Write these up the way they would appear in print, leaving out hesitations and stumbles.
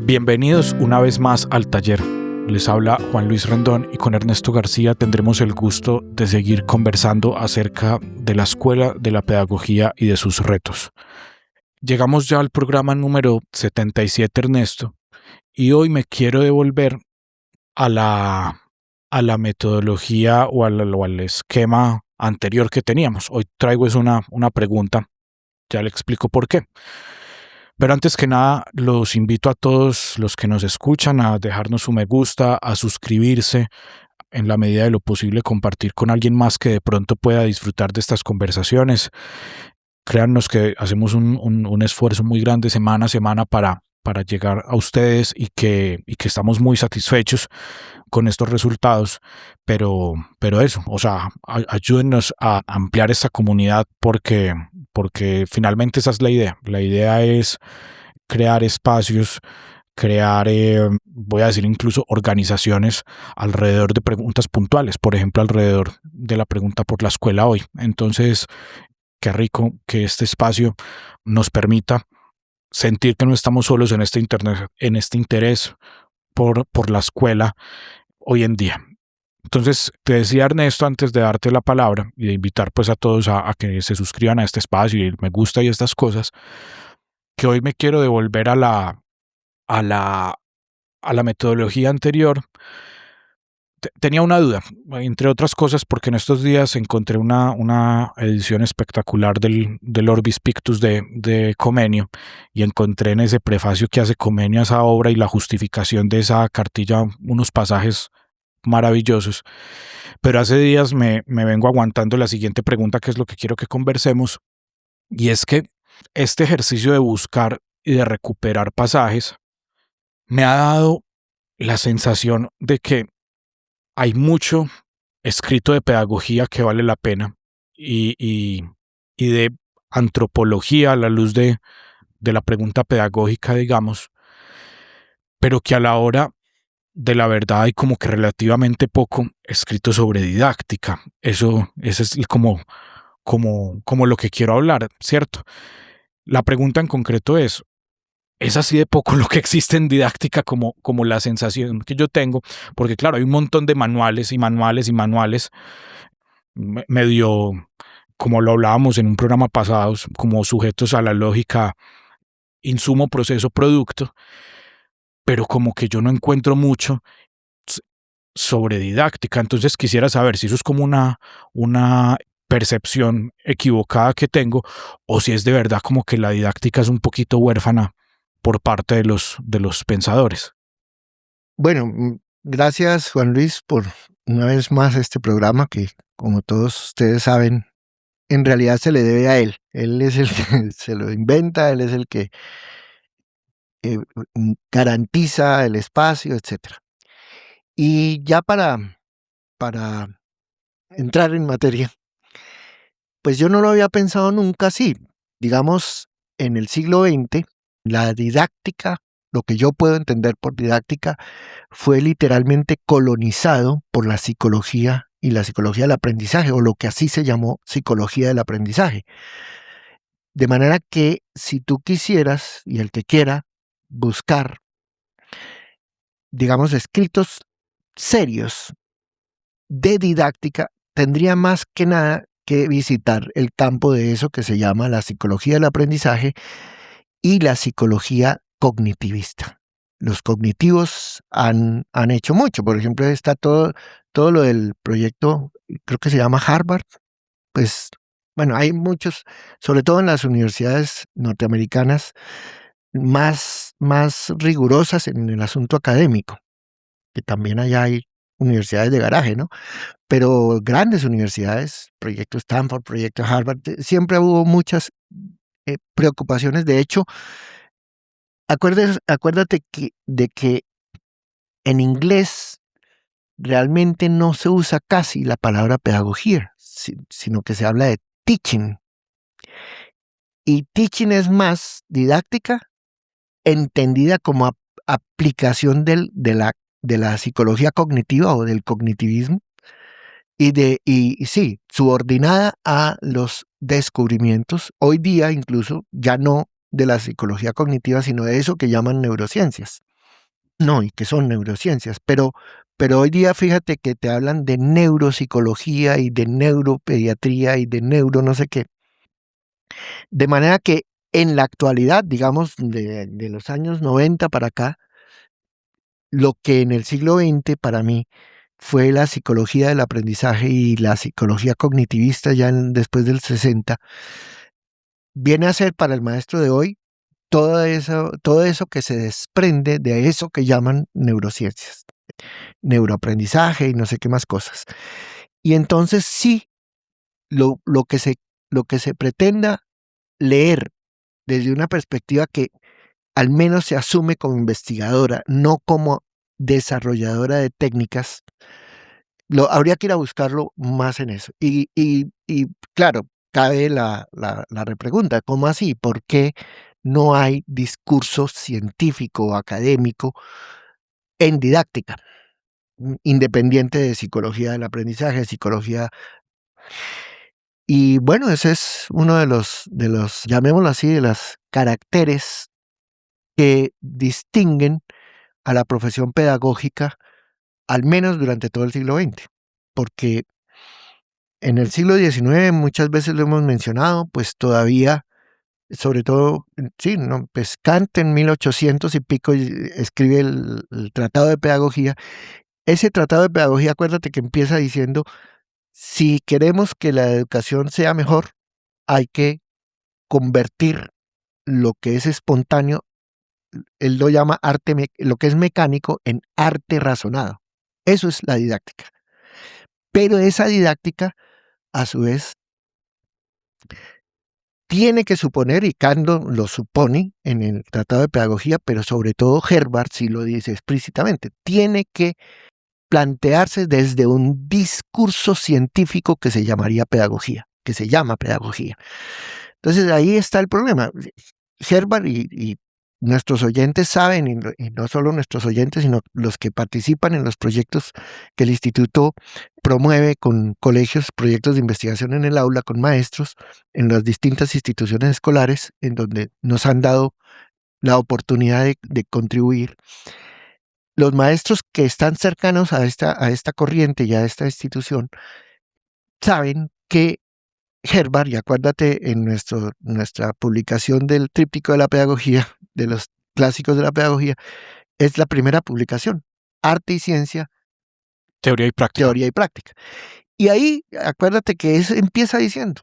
Bienvenidos una vez más al taller. Les habla Juan Luis Rendón y con Ernesto García tendremos el gusto de seguir conversando acerca de la escuela, de la pedagogía y de sus retos. Llegamos ya al programa número 77, Ernesto, y hoy me quiero devolver a la metodología o al esquema anterior que teníamos. Hoy traigo una pregunta, ya le explico por qué. Pero antes que nada, los invito a todos los que nos escuchan a dejarnos su me gusta, a suscribirse, en la medida de lo posible compartir con alguien más que de pronto pueda disfrutar de estas conversaciones. Créannos que hacemos un esfuerzo muy grande semana a semana para llegar a ustedes y que estamos muy satisfechos con estos resultados, pero eso, o sea, ayúdennos a ampliar esta comunidad porque finalmente esa es la idea. La idea es crear espacios, crear, voy a decir incluso organizaciones alrededor de preguntas puntuales, por ejemplo, alrededor de la pregunta por la escuela hoy. Entonces, qué rico que este espacio nos permita sentir que no estamos solos en este internet, en este interés por la escuela hoy en día. Entonces, te decía Ernesto, antes de darte la palabra y de invitar pues a todos a que se suscriban a este espacio y el me gusta y estas cosas, que hoy me quiero devolver a la, a la metodología anterior. Tenía una duda, entre otras cosas, porque en estos días encontré una edición espectacular del Orbis Pictus de Comenio, y encontré en ese prefacio que hace Comenio a esa obra y la justificación de esa cartilla unos pasajes maravillosos. Pero hace días me vengo aguantando la siguiente pregunta, que es lo que quiero que conversemos, y es que este ejercicio de buscar y de recuperar pasajes me ha dado la sensación de que hay mucho escrito de pedagogía que vale la pena y de antropología a la luz de la pregunta pedagógica, digamos, pero que a la hora de la verdad hay como que relativamente poco escrito sobre didáctica. Eso es como lo que quiero hablar, ¿cierto? La pregunta en concreto es así de poco lo que existe en didáctica como la sensación que yo tengo, porque claro, hay un montón de manuales y manuales y manuales, medio, como lo hablábamos en un programa pasado, como sujetos a la lógica insumo, proceso, producto, pero como que yo no encuentro mucho sobre didáctica. Entonces quisiera saber si eso es como una percepción equivocada que tengo, o si es de verdad como que la didáctica es un poquito huérfana por parte de los pensadores. Bueno, gracias Juan Luis por una vez más este programa que, como todos ustedes saben, en realidad se le debe a él. Él es el que se lo inventa, él es el que eh, garantiza el espacio, etcétera. Y ya para entrar en materia, pues yo no lo había pensado nunca así. Digamos, en el siglo XX, la didáctica, lo que yo puedo entender por didáctica, fue literalmente colonizado por la psicología y la psicología del aprendizaje, o lo que así se llamó psicología del aprendizaje. De manera que si tú quisieras, y el que quiera, buscar, digamos, escritos serios de didáctica, tendría más que nada que visitar el campo de eso que se llama la psicología del aprendizaje y la psicología cognitivista. Los cognitivos han hecho mucho. Por ejemplo, está todo lo del proyecto, creo que se llama Harvard. Pues, bueno, hay muchos, sobre todo en las universidades norteamericanas, más rigurosas en el asunto académico, que también allá hay universidades de garaje, ¿no? Pero grandes universidades, proyecto Stanford, proyecto Harvard, siempre hubo muchas preocupaciones. De hecho, acuérdate de que en inglés realmente no se usa casi la palabra pedagogía, sino que se habla de teaching. Y teaching es más didáctica, entendida como aplicación de la psicología cognitiva o del cognitivismo, y sí, subordinada a los descubrimientos, hoy día incluso ya no de la psicología cognitiva, sino de eso que llaman neurociencias. No, y que son neurociencias, pero hoy día fíjate que te hablan de neuropsicología y de neuropediatría y de neuro no sé qué. De manera que en la actualidad, digamos, de los años 90 para acá, lo que en el siglo XX para mí fue la psicología del aprendizaje y la psicología cognitivista ya después del 60, viene a ser para el maestro de hoy todo eso que se desprende de eso que llaman neurociencias, neuroaprendizaje y no sé qué más cosas. Y entonces sí, lo, lo, que, se, lo que se pretenda leer desde una perspectiva que al menos se asume como investigadora, no como desarrolladora de técnicas, habría que ir a buscarlo más en eso. Y claro, cabe la repregunta, ¿cómo así? ¿Por qué no hay discurso científico o académico en didáctica, independiente de psicología del aprendizaje, psicología? Y bueno, ese es uno de los, llamémoslo así, de los caracteres que distinguen a la profesión pedagógica, al menos durante todo el siglo XX. Porque en el siglo XIX, muchas veces lo hemos mencionado, pues todavía, sobre todo, sí, ¿no? Pues Kant en 1800 y pico escribe el Tratado de Pedagogía. Ese Tratado de Pedagogía, acuérdate que empieza diciendo, si queremos que la educación sea mejor, hay que convertir lo que es espontáneo, él lo llama arte, lo que es mecánico, en arte razonado. Eso es la didáctica. Pero esa didáctica, a su vez, tiene que suponer, y Kando lo supone en el Tratado de Pedagogía, pero sobre todo Herbart sí lo dice explícitamente, tiene que plantearse desde un discurso científico que se llamaría pedagogía, que se llama pedagogía. Entonces ahí está el problema. Herbart y nuestros oyentes saben, y no solo nuestros oyentes, sino los que participan en los proyectos que el instituto promueve con colegios, proyectos de investigación en el aula, con maestros, en las distintas instituciones escolares, en donde nos han dado la oportunidad de contribuir. Los maestros que están cercanos a esta corriente y a esta institución saben que Herbart, y acuérdate en nuestra publicación del tríptico de la pedagogía, de los clásicos de la pedagogía, es la primera publicación, Arte y Ciencia, Teoría y práctica. Teoría y Práctica. Y ahí, acuérdate que empieza diciendo,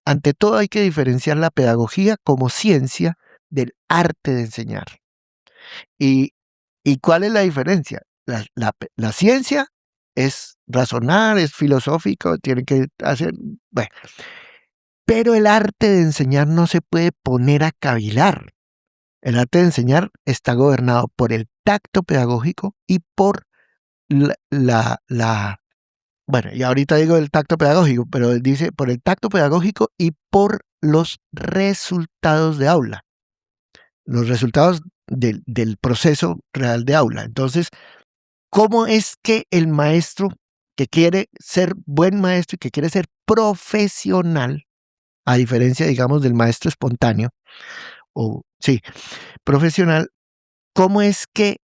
ante todo hay que diferenciar la pedagogía como ciencia del arte de enseñar. ¿Y cuál es la diferencia? La ciencia es razonar, es filosófico, tiene que hacer, bueno, pero el arte de enseñar no se puede poner a cavilar. El arte de enseñar está gobernado por el tacto pedagógico y por bueno, y ahorita digo el tacto pedagógico, pero él dice por el tacto pedagógico y por los resultados de aula, los resultados del proceso real de aula. Entonces, ¿cómo es que el maestro que quiere ser buen maestro y que quiere ser profesional, a diferencia, digamos, del maestro espontáneo, o sí, profesional, cómo es que,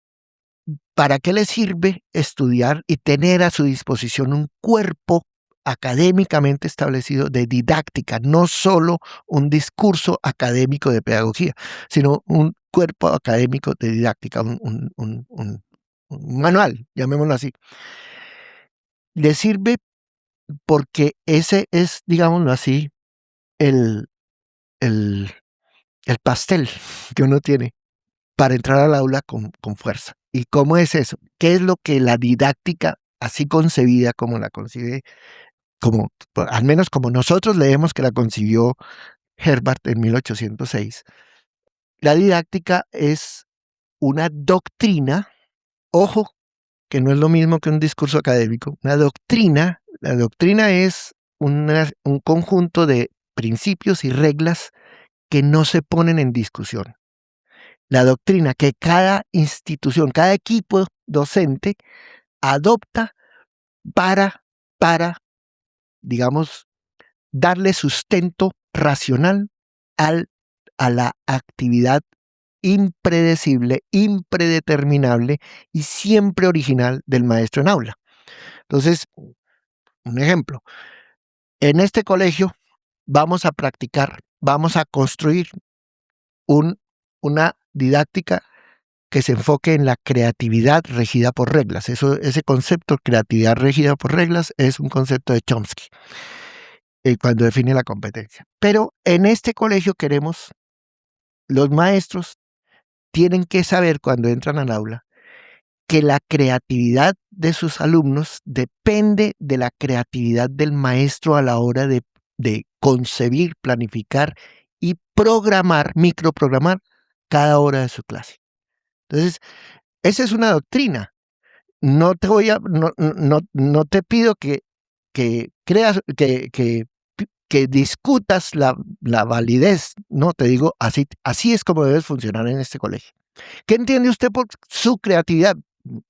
para qué le sirve estudiar y tener a su disposición un cuerpo académicamente establecido de didáctica, no solo un discurso académico de pedagogía, sino un cuerpo académico de didáctica, un manual, llamémoslo así? Le sirve porque ese es, digámoslo así, el, el, el pastel que uno tiene para entrar al aula con fuerza. ¿Y cómo es eso? ¿Qué es lo que la didáctica, así concebida como la concibe, como, al menos como nosotros leemos que la concibió Herbart en 1806? La didáctica es una doctrina, ojo, que no es lo mismo que un discurso académico, una doctrina. La doctrina es un conjunto de principios y reglas que no se ponen en discusión. La doctrina que cada institución, cada equipo docente adopta para, digamos, darle sustento racional a la actividad impredecible, impredeterminable y siempre original del maestro en aula. Entonces, un ejemplo, en este colegio vamos a practicar, vamos a construir una didáctica que se enfoque en la creatividad regida por reglas. Ese concepto, creatividad regida por reglas, es un concepto de Chomsky, cuando define la competencia. Pero en este colegio los maestros tienen que saber cuando entran al aula que la creatividad de sus alumnos depende de la creatividad del maestro a la hora de concebir, planificar y microprogramar cada hora de su clase. Entonces, esa es una doctrina. No te pido que creas, que discutas la validez, no, te digo, así es como debes funcionar en este colegio. ¿Qué entiende usted por su creatividad?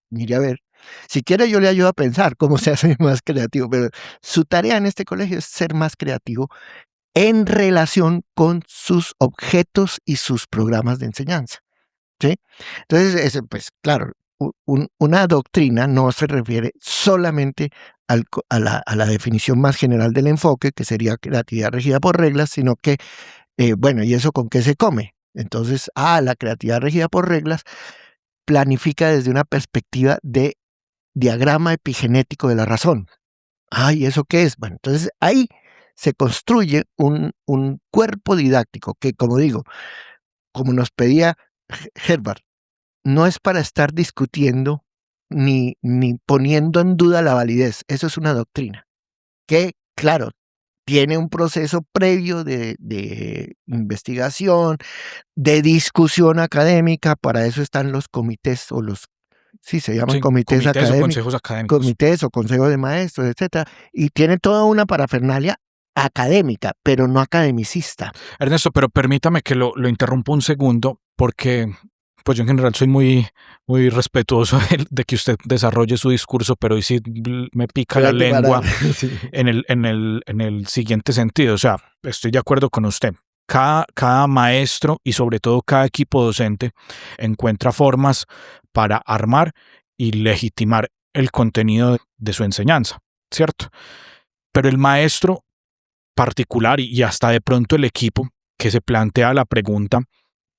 Mire a ver, si quiere yo le ayudo a pensar cómo se hace más creativo, pero su tarea en este colegio es ser más creativo en relación con sus objetos y sus programas de enseñanza, ¿sí? Entonces, pues claro, una doctrina no se refiere solamente a la definición más general del enfoque, que sería creatividad regida por reglas, sino que, bueno, ¿y eso con qué se come? Entonces, la creatividad regida por reglas planifica desde una perspectiva de diagrama epigenético de la razón. ¿Y eso qué es? Bueno, entonces ahí se construye un cuerpo didáctico que, como digo, como nos pedía Herbert, no es para estar discutiendo ni poniendo en duda la validez. Eso es una doctrina que, claro, tiene un proceso previo de investigación, de discusión académica. Para eso están los comités sí, se llaman comités o académicos, consejos académicos. comités o consejos de maestros, etcétera, y tiene toda una parafernalia académica, pero no academicista. Ernesto, pero permítame que lo interrumpa un segundo, porque pues yo en general soy muy respetuoso de que usted desarrolle su discurso, pero hoy sí me pica la lengua Sí. en el siguiente sentido. O sea, estoy de acuerdo con usted. Cada maestro y sobre todo cada equipo docente encuentra formas para armar y legitimar el contenido de su enseñanza, ¿cierto? Pero el maestro particular y hasta de pronto el equipo que se plantea la pregunta,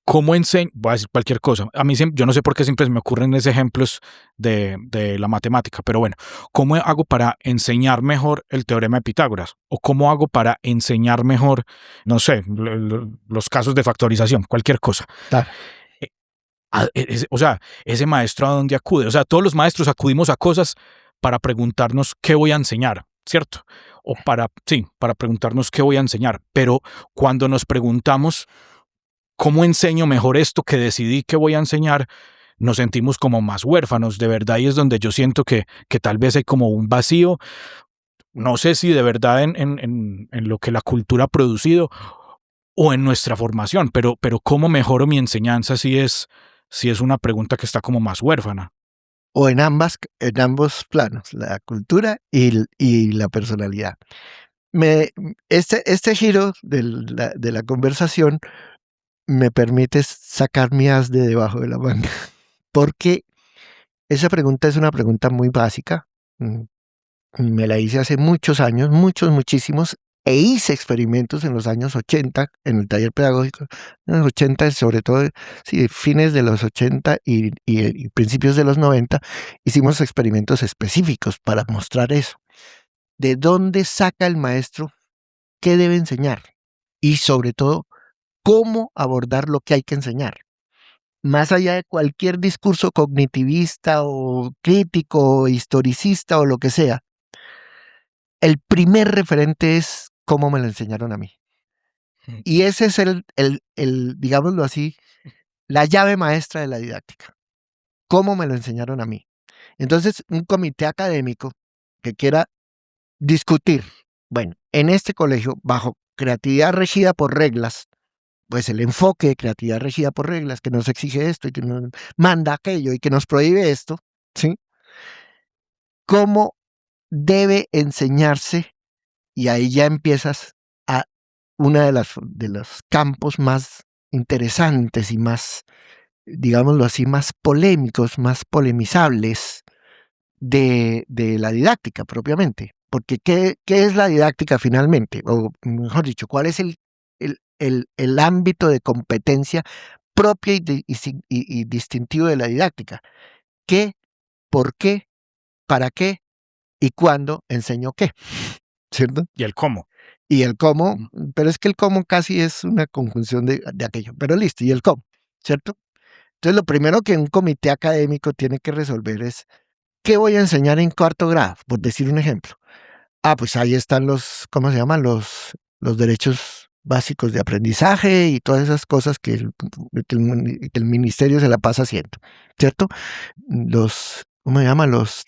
¿cómo enseño? Voy a decir cualquier cosa. A mí yo no sé por qué siempre se me ocurren esos ejemplos de la matemática, pero bueno, ¿cómo hago para enseñar mejor el teorema de Pitágoras? ¿O cómo hago para enseñar mejor, no sé, los casos de factorización? Cualquier cosa. Claro. O sea, ese maestro ¿a dónde acude? O sea, todos los maestros acudimos a cosas para preguntarnos qué voy a enseñar, ¿cierto? O para preguntarnos qué voy a enseñar. Pero cuando nos preguntamos cómo enseño mejor esto que decidí que voy a enseñar, nos sentimos como más huérfanos, de verdad, y es donde yo siento que tal vez hay como un vacío, no sé si de verdad en lo que la cultura ha producido o en nuestra formación, pero ¿cómo mejoro mi enseñanza si es una pregunta que está como más huérfana? O en ambos planos, la cultura y la personalidad. Este giro de la conversación me permite sacar mi as de debajo de la manga, porque esa pregunta es una pregunta muy básica. Me la hice hace muchos años, muchísimos, e hice experimentos en los años 80, en el taller pedagógico, en los 80, sobre todo, sí, fines de los 80 y principios de los 90, hicimos experimentos específicos para mostrar eso. ¿De dónde saca el maestro qué debe enseñar? Y sobre todo, cómo abordar lo que hay que enseñar. Más allá de cualquier discurso cognitivista o crítico, o historicista o lo que sea, el primer referente es cómo me lo enseñaron a mí. Y ese es digámoslo así, la llave maestra de la didáctica. Cómo me lo enseñaron a mí. Entonces, un comité académico que quiera discutir, bueno, en este colegio, bajo creatividad regida por reglas, pues el enfoque de creatividad regida por reglas, que nos exige esto y que nos manda aquello y que nos prohíbe esto, ¿sí? ¿Cómo debe enseñarse? Y ahí ya empiezas a uno de los campos más interesantes y más, digámoslo así, más polémicos, más polemizables de la didáctica propiamente. Porque ¿qué es la didáctica finalmente? O mejor dicho, ¿cuál es el ámbito de competencia propia y distintivo de la didáctica? ¿Qué, por qué, para qué y cuándo enseño qué? ¿Cierto? Y el cómo. Y el cómo, pero es que el cómo casi es una conjunción de aquello. Pero listo, y el cómo, ¿cierto? Entonces, lo primero que un comité académico tiene que resolver es, ¿qué voy a enseñar en cuarto grado? Por decir un ejemplo. Pues ahí están ¿cómo se llaman? Los derechos básicos de aprendizaje y todas esas cosas que el ministerio se la pasa haciendo, ¿cierto? ¿Cómo se llaman? Los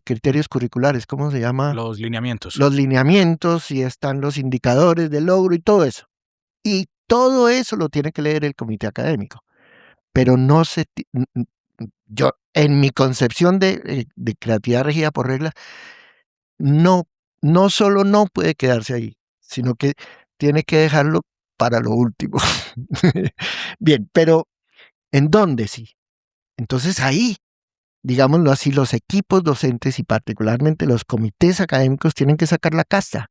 criterios curriculares, ¿cómo se llama? Los lineamientos. Los lineamientos y están los indicadores de logro y todo eso. Y todo eso lo tiene que leer el comité académico. Pero no yo, en mi concepción de creatividad regida por reglas, no solo no puede quedarse ahí, sino que tiene que dejarlo para lo último. Bien, pero ¿en dónde sí? Entonces ahí, digámoslo así, los equipos docentes y particularmente los comités académicos tienen que sacar la casta.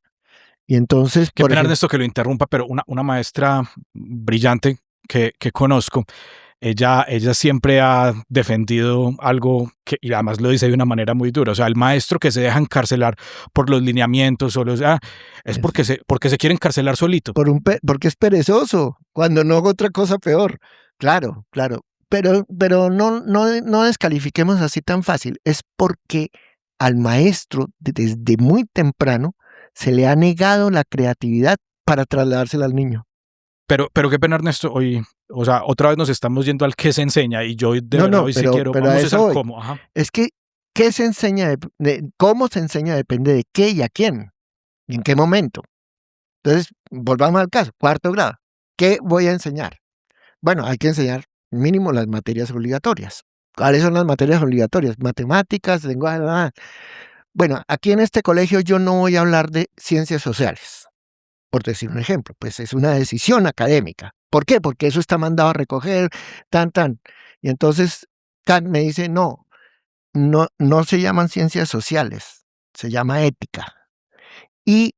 Y entonces, Qué por pena, ejemplo, Ernesto, que lo interrumpa, pero una maestra brillante que conozco, ella siempre ha defendido algo que, y además lo dice de una manera muy dura. O sea, el maestro que se deja encarcelar por los lineamientos o es porque se quiere encarcelar solito. porque es perezoso, cuando no hago otra cosa peor. Claro, claro. Pero no descalifiquemos así tan fácil. Es porque al maestro desde muy temprano se le ha negado la creatividad para trasladársela al niño. Pero qué pena, Ernesto, hoy, o sea, otra vez nos estamos yendo al qué se enseña y yo de verdad No, hoy sí quiero, pero a vamos es eso al voy. cómo. Ajá. Es que, ¿qué se enseña? Cómo se enseña depende de qué y a quién y en qué momento. Entonces, volvamos al caso, cuarto grado. ¿Qué voy a enseñar? Bueno, hay que enseñar mínimo las materias obligatorias. ¿Cuáles son las materias obligatorias? Matemáticas, lenguaje. Bueno, aquí en este colegio yo no voy a hablar de ciencias sociales, por decir un ejemplo, pues es una decisión académica. ¿Por qué? Porque eso está mandado a recoger, tan. Y entonces Kant me dice, no se llaman ciencias sociales, se llama ética. Y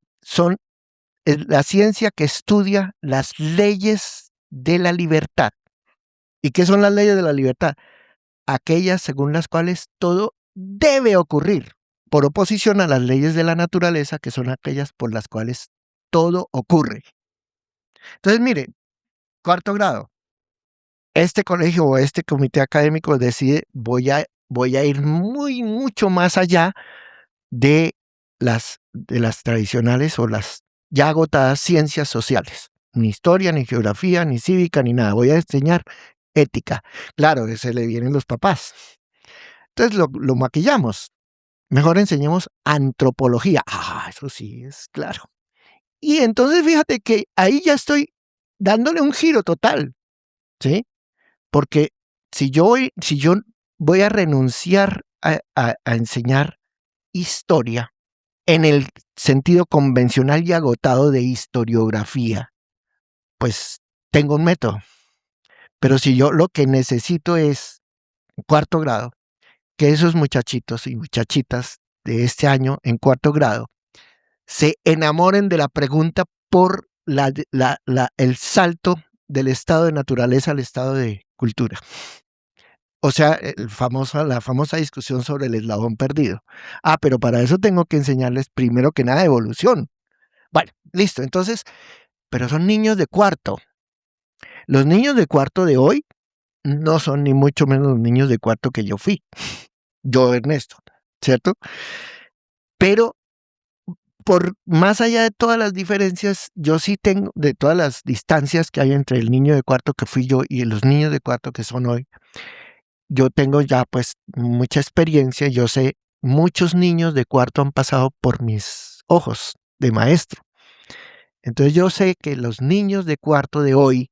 es la ciencia que estudia las leyes de la libertad. ¿Y qué son las leyes de la libertad? Aquellas según las cuales todo debe ocurrir, por oposición a las leyes de la naturaleza, que son aquellas por las cuales todo ocurre. Entonces, mire, cuarto grado, este colegio o este comité académico decide, voy a ir mucho más allá de las tradicionales o las ya agotadas ciencias sociales. Ni historia, ni geografía, ni cívica, ni nada. Voy a enseñar ética. Claro, se le vienen los papás. Entonces lo maquillamos. Mejor enseñemos antropología. Eso sí, es claro. Y entonces fíjate que ahí ya estoy dándole un giro total, ¿sí? Porque si yo voy a renunciar a enseñar historia en el sentido convencional y agotado de historiografía, pues tengo un método. Pero si yo lo que necesito es, en cuarto grado, que esos muchachitos y muchachitas de este año en cuarto grado se enamoren de la pregunta por el salto del estado de naturaleza al estado de cultura. O sea, la famosa discusión sobre el eslabón perdido. Pero para eso tengo que enseñarles primero que nada evolución. Bueno, listo. Entonces, pero son niños de cuarto. Los niños de cuarto de hoy no son ni mucho menos los niños de cuarto que yo fui. Yo, Ernesto, ¿cierto? Pero por más allá de todas las diferencias, yo sí tengo, de todas las distancias que hay entre el niño de cuarto que fui yo y los niños de cuarto que son hoy, yo tengo ya pues mucha experiencia, yo sé, muchos niños de cuarto han pasado por mis ojos de maestro. Entonces yo sé que los niños de cuarto de hoy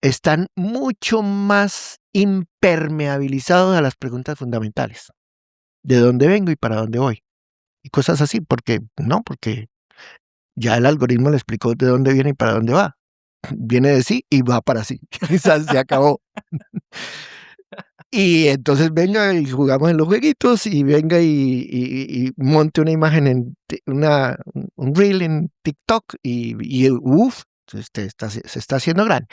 están mucho más impermeabilizados a las preguntas fundamentales. ¿De dónde vengo y para dónde voy? Y cosas así, porque ya el algoritmo le explicó de dónde viene y para dónde va. viene de sí y va para sí. Se acabó. Y entonces venga y jugamos en los jueguitos y venga y monte una imagen un reel en TikTok y uff, se está haciendo grande.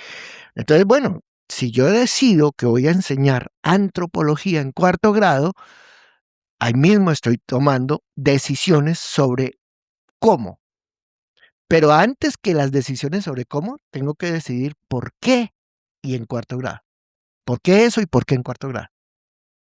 Entonces, bueno, si yo decido que voy a enseñar antropología en 4º grado, ahí mismo estoy tomando decisiones sobre cómo. Pero antes que las decisiones sobre cómo, tengo que decidir por qué y en 4º grado. ¿Por qué eso y por qué en 4º grado?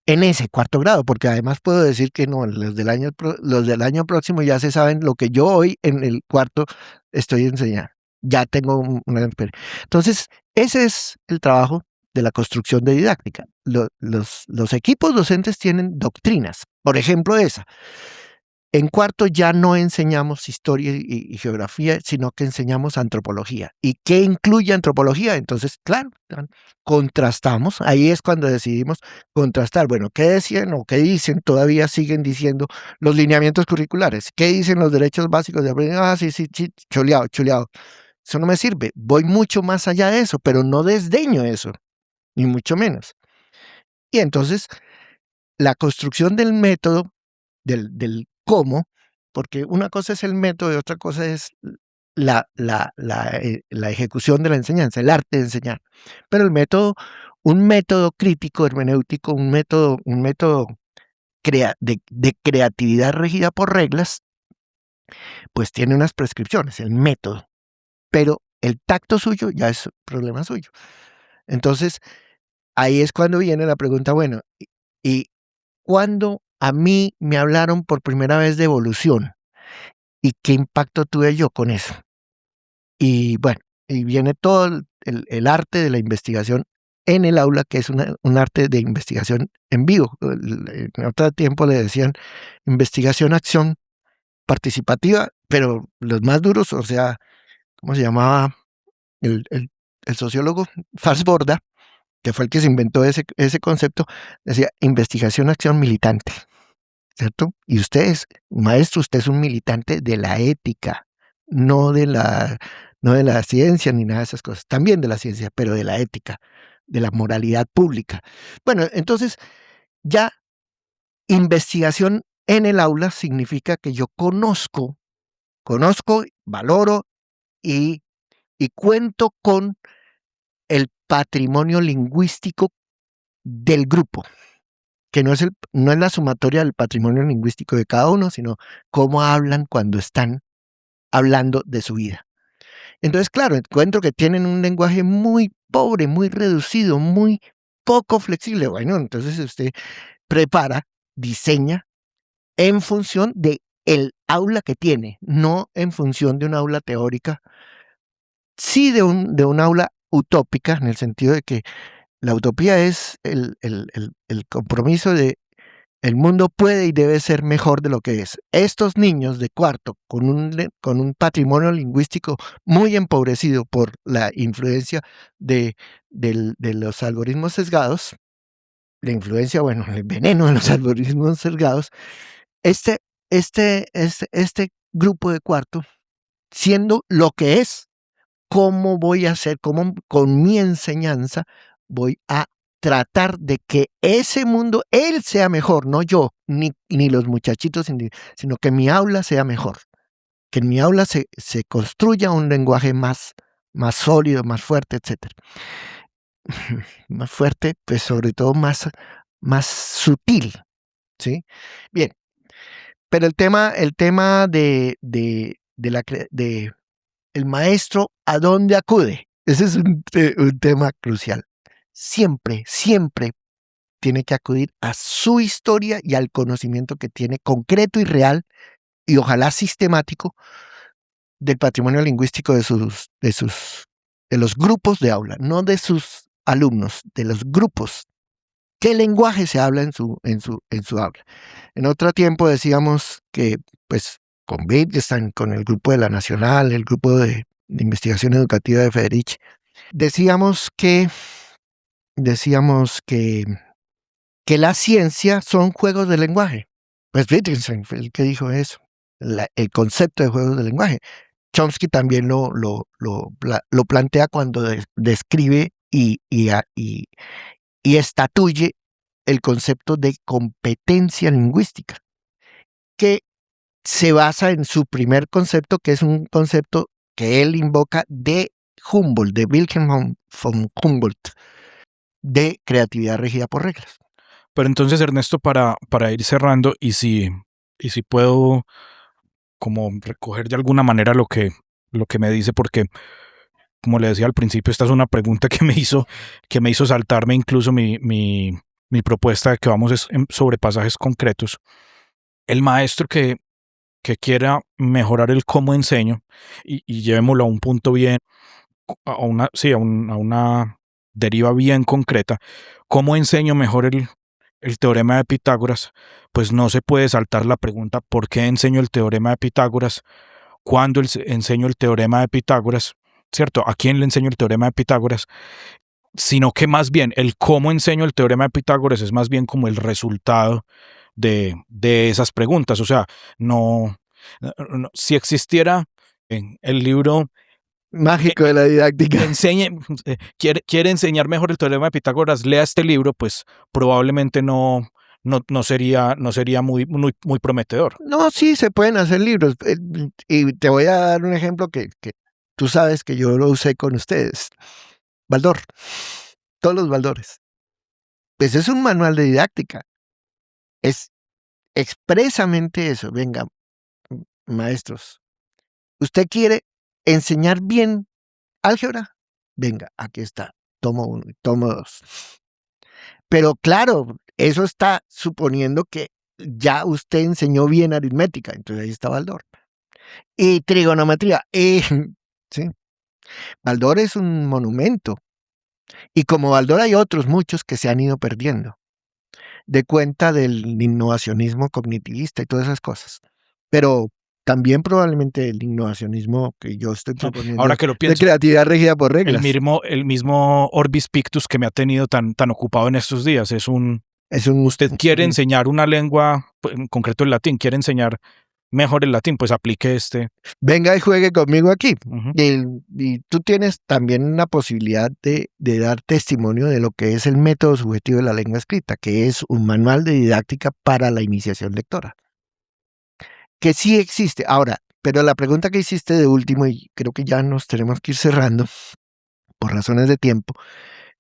En ese 4º grado, porque además puedo decir que no, los del año próximo ya se saben lo que yo hoy en el cuarto estoy enseñando. Ya tengo una experiencia. Entonces, ese es el trabajo de la construcción de didáctica. Los equipos docentes tienen doctrinas, por ejemplo esa. En 4º ya no enseñamos historia y geografía, sino que enseñamos antropología. ¿Y qué incluye antropología? Entonces, claro, contrastamos. Ahí es cuando decidimos contrastar. Bueno, ¿qué decían o qué dicen? Todavía siguen diciendo los lineamientos curriculares. ¿Qué dicen los derechos básicos de aprendizaje? Ah, sí, chuleado. Eso no me sirve. Voy mucho más allá de eso, pero no desdeño eso, ni mucho menos. Y entonces, la construcción del método, del cómo, porque una cosa es el método y otra cosa es la ejecución de la enseñanza, el arte de enseñar. Pero el método, un método crítico, hermenéutico, un método de creatividad regida por reglas, pues tiene unas prescripciones, el método. Pero el tacto suyo ya es problema suyo. Entonces, ahí es cuando viene la pregunta, bueno, ¿y cuándo a mí me hablaron por primera vez de evolución? ¿Y qué impacto tuve yo con eso? Y bueno, y viene todo el arte de la investigación en el aula, que es un arte de investigación en vivo. En otro tiempo le decían investigación-acción participativa, pero los más duros, o sea, ¿cómo se llamaba el sociólogo? Farsborda, que fue el que se inventó ese concepto, decía investigación-acción militante. ¿Cierto? Y usted es, maestro, usted es un militante de la ética, no de la ciencia ni nada de esas cosas, también de la ciencia, pero de la ética, de la moralidad pública. Bueno, entonces ya investigación en el aula significa que yo conozco, valoro y cuento con el patrimonio lingüístico del grupo, que no es la sumatoria del patrimonio lingüístico de cada uno, sino cómo hablan cuando están hablando de su vida. Entonces, claro, encuentro que tienen un lenguaje muy pobre, muy reducido, muy poco flexible. Bueno, entonces usted prepara, diseña en función de el aula que tiene, no en función de un aula teórica, sí de un aula utópica, en el sentido de que la utopía es el compromiso de el mundo puede y debe ser mejor de lo que es. Estos niños de 4º, con un patrimonio lingüístico muy empobrecido por la influencia de los algoritmos sesgados, la influencia, bueno, el veneno de los algoritmos sesgados, este grupo de 4º, siendo lo que es, ¿cómo voy a hacer? ¿Cómo con mi enseñanza voy a tratar de que ese mundo, él sea mejor, no yo, ni los muchachitos, sino que mi aula sea mejor? Que en mi aula se construya un lenguaje más sólido, más fuerte, etc. Más fuerte, pues sobre todo más sutil, ¿sí? Bien, pero el tema de el maestro, ¿a dónde acude? Ese es un tema crucial. Siempre tiene que acudir a su historia y al conocimiento que tiene concreto y real, y ojalá sistemático, del patrimonio lingüístico de los grupos de aula, no de sus alumnos, de los grupos. ¿Qué lenguaje se habla en su aula? En otro tiempo decíamos que, pues, con Wittgenstein, con el grupo de la Nacional, el grupo de investigación educativa de Federici, decíamos que la ciencia son juegos de lenguaje. Pues Wittgenstein fue el que dijo eso, el concepto de juegos de lenguaje, Chomsky también lo plantea cuando describe y estatuye el concepto de competencia lingüística, que se basa en su primer concepto, que es un concepto que él invoca de Humboldt, de Wilhelm von Humboldt, de creatividad regida por reglas. Pero entonces, Ernesto, para ir cerrando, y si puedo como recoger de alguna manera lo que me dice, porque como le decía al principio, esta es una pregunta que me hizo saltarme incluso mi propuesta de que vamos sobre pasajes concretos. El maestro que quiera mejorar el cómo enseño, y llevémoslo a un punto bien, a una deriva bien concreta, cómo enseño mejor el teorema de Pitágoras, pues no se puede saltar la pregunta ¿por qué enseño el teorema de Pitágoras? ¿Cuándo enseño el teorema de Pitágoras? ¿Cierto? ¿A quién le enseño el teorema de Pitágoras? Sino que más bien el cómo enseño el teorema de Pitágoras es más bien como el resultado de esas preguntas. O sea, si existiera en el libro mágico de la didáctica, quiere enseñar mejor el teorema de Pitágoras, lea este libro, pues probablemente no sería muy prometedor. No, sí, se pueden hacer libros. Y te voy a dar un ejemplo que tú sabes que yo lo usé con ustedes. Baldor. Todos los Baldores. Pues es un manual de didáctica. Es expresamente eso. Venga, maestros. ¿Usted quiere enseñar bien álgebra? Venga, aquí está. Tomo 1 y tomo 2. Pero claro, eso está suponiendo que ya usted enseñó bien aritmética. Entonces ahí está Baldor. Y trigonometría. ¿Sí? Baldor es un monumento. Y como Baldor hay otros muchos que se han ido perdiendo de cuenta del innovacionismo cognitivista y todas esas cosas. Pero también probablemente el innovacionismo que yo estoy proponiendo ahora que lo pienso, de creatividad regida por reglas. El mismo Orbis Pictus que me ha tenido tan ocupado en estos días usted quiere enseñar una lengua, en concreto el latín, quiere enseñar mejor el latín, pues aplique este. Venga y juegue conmigo aquí. Y tú tienes también una posibilidad de dar testimonio de lo que es el método subjetivo de la lengua escrita, que es un manual de didáctica para la iniciación lectora. Que sí existe. Ahora, pero la pregunta que hiciste de último, y creo que ya nos tenemos que ir cerrando por razones de tiempo,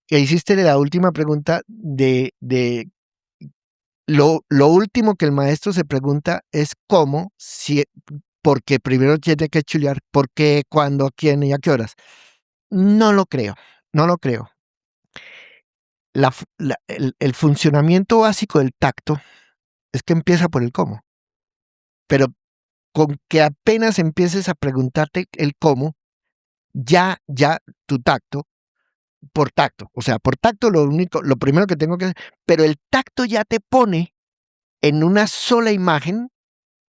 que hiciste la última pregunta de lo último que el maestro se pregunta es cómo, porque primero tiene que chulear, por qué, cuándo, a quién y a qué horas. No lo creo. El funcionamiento básico del tacto es que empieza por el cómo. Pero con que apenas empieces a preguntarte el cómo, ya tu tacto, por tacto lo primero que tengo que hacer, pero el tacto ya te pone en una sola imagen,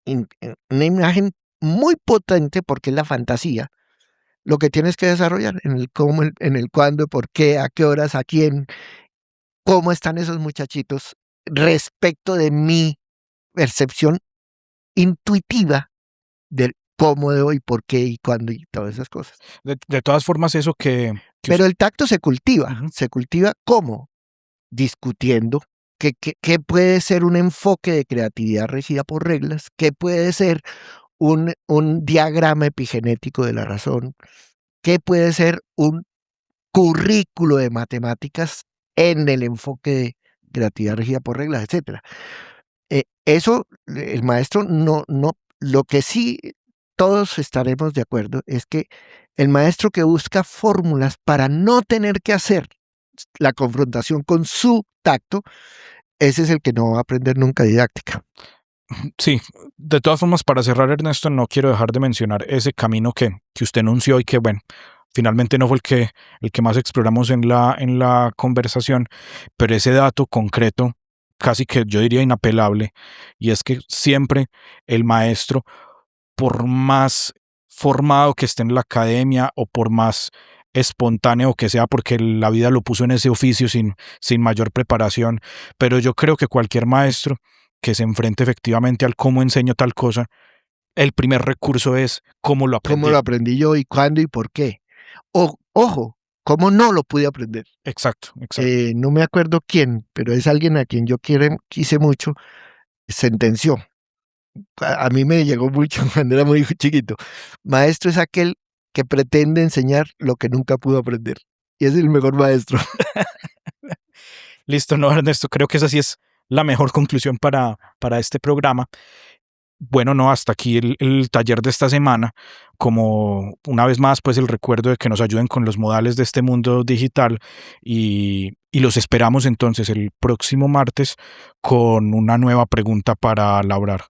una imagen muy potente porque es la fantasía, lo que tienes que desarrollar en el cómo, en el cuándo, por qué, a qué horas, a quién, cómo están esos muchachitos respecto de mi percepción intuitiva del cómo debo y por qué y cuándo y todas esas cosas. De todas formas, eso que pero el tacto se cultiva. ¿Se cultiva cómo? Discutiendo qué puede ser un enfoque de creatividad regida por reglas, qué puede ser un diagrama epigenético de la razón, qué puede ser un currículo de matemáticas en el enfoque de creatividad regida por reglas, etc. Eso, el maestro no, lo que sí todos estaremos de acuerdo es que el maestro que busca fórmulas para no tener que hacer la confrontación con su tacto, ese es el que no va a aprender nunca didáctica. Sí, de todas formas, para cerrar, Ernesto, no quiero dejar de mencionar ese camino que usted anunció y que, bueno, finalmente no fue el que más exploramos en la conversación, pero ese dato concreto, casi que yo diría inapelable, y es que siempre el maestro, por más formado que esté en la academia o por más espontáneo que sea, porque la vida lo puso en ese oficio sin mayor preparación, pero yo creo que cualquier maestro que se enfrente efectivamente al cómo enseño tal cosa, El primer recurso es cómo lo aprendí. ¿Cómo lo aprendí yo y cuándo y por qué? Ojo, ¿cómo no lo pude aprender? Exacto. No me acuerdo quién, pero es alguien a quien yo quise mucho, sentenció. A mí me llegó mucho cuando era muy chiquito. Maestro es aquel que pretende enseñar lo que nunca pudo aprender. Y es el mejor maestro. Listo, no, Ernesto, creo que esa sí es la mejor conclusión para este programa. Bueno, no, hasta aquí el taller de esta semana. Como una vez más, pues el recuerdo de que nos ayuden con los modales de este mundo digital y los esperamos entonces el próximo martes con una nueva pregunta para elaborar.